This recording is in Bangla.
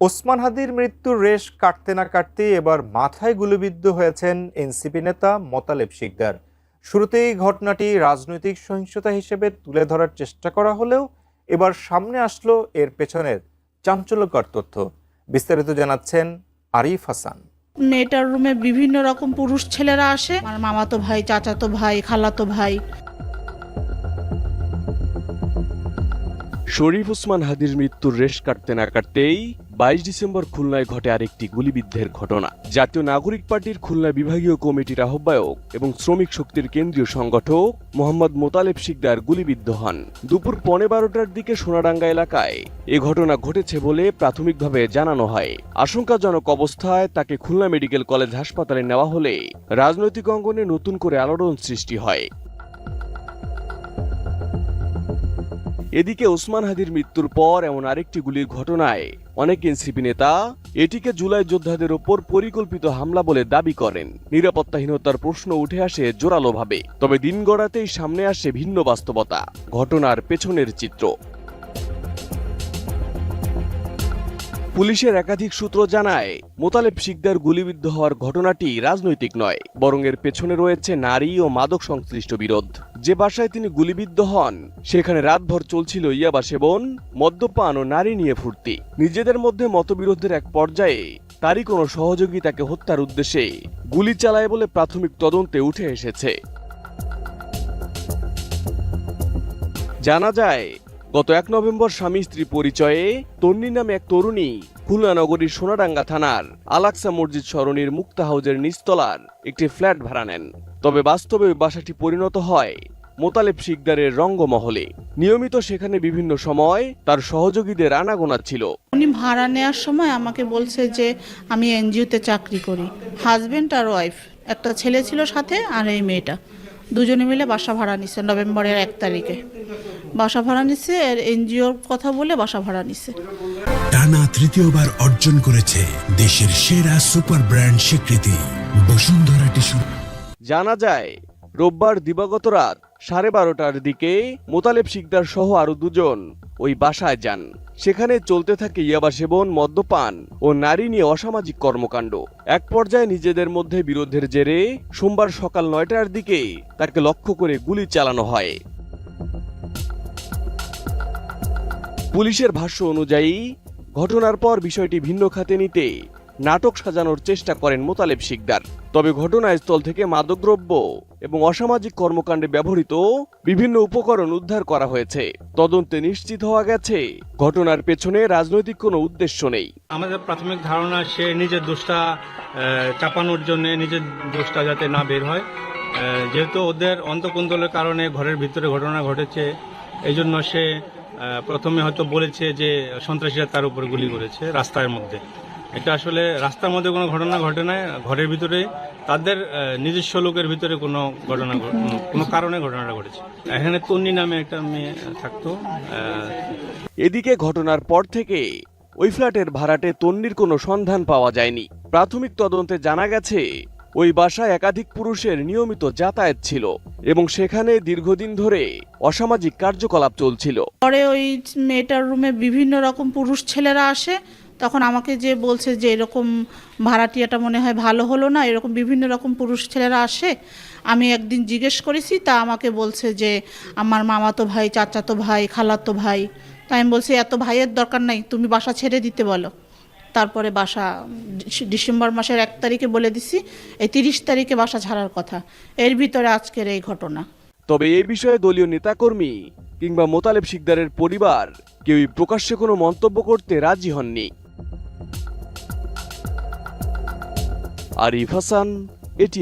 ওসমান হাদির মৃত্যুর রেশ কাটতে না কাটতেই এবার মাথায় গুলিবিদ্ধ হয়েছেন এনসিপি নেতা মোতালেব শিকদার। শুরুতেই ঘটনাটি রাজনৈতিক সহিংসতা হিসেবে তুলে ধরার চেষ্টা করা হলেও এবার সামনে আসলো এর পেছনের চাঞ্চল্যকর তথ্য। বিস্তারিত জানাচ্ছেন আরিফ হাসান। মেয়েটার রুমে বিভিন্ন রকম পুরুষ ছেলেরা আসে, আমার মামাতো ভাই, চাচাতো ভাই, খালাতো ভাই। শরীফ ওসমান হাদির মৃত্যুর রেশ কাটতে না কাটতেই 22 ডিসেম্বর খুলনায় ঘটে আরেকটি গুলিবিদ্ধের ঘটনা। জাতীয় নাগরিক পার্টির খুলনা বিভাগীয় কমিটির আহ্বায়ক এবং শ্রমিক শক্তির কেন্দ্রীয় সংগঠক মোহাম্মদ মোতালেব শিকদার গুলিবিদ্ধ হন। দুপুর 12:15টার দিকে সোনাডাঙ্গা এলাকায় এ ঘটনা ঘটেছে বলে প্রাথমিকভাবে জানানো হয়। আশঙ্কাজনক অবস্থায় তাকে খুলনা মেডিকেল কলেজ হাসপাতালে নেওয়া হলে রাজনৈতিক অঙ্গনে নতুন করে আলোড়ন সৃষ্টি হয়। এদিকে ওসমান হাদির মৃত্যুর পর এমন আরেকটি গুলির ঘটনায় অনেক এনসিপি নেতা এটিকে জুলাই যোদ্ধাদের ওপর পরিকল্পিত হামলা বলে দাবি করেন। নিরাপত্তাহীনতার প্রশ্ন উঠে আসে জোরালোভাবে। তবে দিন গড়াতেই সামনে আসে ভিন্ন বাস্তবতা, ঘটনার পেছনের চিত্র। পুলিশের একাধিক সূত্র জানায়, মোতালেব শিকদার গুলিবিদ্ধ হওয়ার ঘটনাটি রাজনৈতিক নয়, বরং এর পেছনে রয়েছে নারী ও মাদক সংশ্লিষ্ট বিরোধ। যে বাসায় তিনি গুলিবিদ্ধ হন সেখানে রাতভর চলছিল ইয়াবা সেবন, মদ্যপান ও নারী নিয়ে ফুর্তি। নিজেদের মধ্যে মতবিরোধের এক পর্যায়ে তারই কোনো সহযোগী তাকে হত্যার উদ্দেশ্যে গুলি চালায় বলে প্রাথমিক তদন্তে উঠে এসেছে। জানা যায়, গত 1 নভেম্বর স্বামী স্ত্রী পরিচয়ে তন্নি নামে এক তরুণী খুলনা নগরীর সোনাডাঙ্গা থানার আল-আকসা মসজিদ সরণির মুক্তা হাউজের নিচতলার একটি ফ্ল্যাট ভাড়া নেন। তবে বাস্তবে বাসাটি পরিণত হয় মোতালেব শিকদারের রঙ্গমহলে। নিয়মিত সেখানে বিভিন্ন সময় তার সহযোগীদের আনাগোনা ছিল। উনি ভাড়া নেওয়ার সময় আমাকে বলছে যে আমি এনজিওতে চাকরি করি। হাজবেন্ড আর ওয়াইফ, একটা ছেলে ছিল সাথে, আর এই মেয়েটা দুজনে মিলে বাসা ভাড়া নিচ্ছে। নভেম্বরের 1 তারিখে বাসা ভাড়া নিচ্ছে, আর এনজিওর কথা বলে বাসা ভাড়া নিচ্ছে। টানা তৃতীয়বার অর্জন করেছে দেশের সেরা সুপার ব্র্যান্ড স্বীকৃতি বসুন্ধরা টিস্যু। জানা যায়, রোববার দিবাগত রাত 12:30টার দিকে মোতালেব শিকদার সহ আরো দুজন ওই বাসায় যান। সেখানে চলতে থাকে ইয়াবা সেবন, মদ্যপান ও নারী নিয়ে অসামাজিক কর্মকাণ্ড। এক পর্যায়ে নিজেদের মধ্যে বিরোধের জেরে সোমবার সকাল 9টার দিকে তাকে লক্ষ্য করে গুলি চালানো হয়। পুলিশের ভাষ্য অনুযায়ী ঘটনার পর বিষয়টি ভিন্ন খাতে নিতে নাটক সাজানোর চেষ্টা করেন মোতালেব শিকদার। তবে ঘটনাস্থল থেকে মাদকদ্রব্য এবং অসামাজিক কর্মকাণ্ডে ব্যবহৃত বিভিন্ন উপকরণ উদ্ধার করা হয়েছে। তদন্তে নিশ্চিত হওয়া গেছে ঘটনার পেছনে রাজনৈতিক কোনো উদ্দেশ্য নেই। আমাদের প্রাথমিক ধারণা, সে নিজের দোষটা চাপানোর জন্য, নিজের দোষটা যাতে না বের হয়, যেহেতু ওদের অন্তঃকুন্দলের কারণে ঘরের ভিতরে ঘটনা ঘটেছে, এই জন্য সে প্রথমে হয়তো বলেছে যে সন্ত্রাসীরা তার উপরে গুলি করেছে রাস্তার মধ্যে। এটা আসলে রাস্তার মধ্যে কোনো ঘটনা ঘটে নাই, ঘরের ভিতরে তাদের নিজস্ব লোকের ভিতরে কোনো ঘটনা, কোনো কারণে ঘটনাটা ঘটেছে। এখানে তন্নি নামে একটা মেয়ে থাকতো। এদিকে ঘটনার পর থেকে ওই ফ্ল্যাটের ভাড়াটে তন্নির কোনো সন্ধান পাওয়া যায়নি। প্রাথমিক তদন্তে জানা গেছে, ওই বাসায় একাধিক পুরুষের নিয়মিত যাতায়াত ছিল এবং সেখানে দীর্ঘদিন ধরে অসামাজিক কার্যকলাপ চলছিল। পরে ওই মেয়েটার রুমে বিভিন্ন রকম পুরুষ ছেলেরা আসে, তখন আমাকে যে বলছে যে এরকম ভাড়াটিয়াটা মনে হয় ভালো হলো না, এরকম বিভিন্ন রকম পুরুষ ছেলেরা আসে। আমি একদিন জিজ্ঞেস করেছি, তা আমাকে বলছে যে আমার মামাতো ভাই, চাচাতো ভাই, খালাতো ভাই। তাই আমি বলছি এত ভাইয়ের দরকার নাই, তুমি বাসা ছেড়ে দিতে বলো। তারপরে বাসা ডিসেম্বর মাসের 1 তারিখে বলে দিছি, এই 30 তারিখে বাসা ছাড়ার কথা। এর ভিতরে আজকের এই ঘটনা। তবে এই বিষয়ে দলীয় নেতাকর্মী কিংবা মোতালেব শিকদারের পরিবার কেউই প্রকাশ্যে কোনো মন্তব্য করতে রাজি হননি। আরিফ হাসান, এটি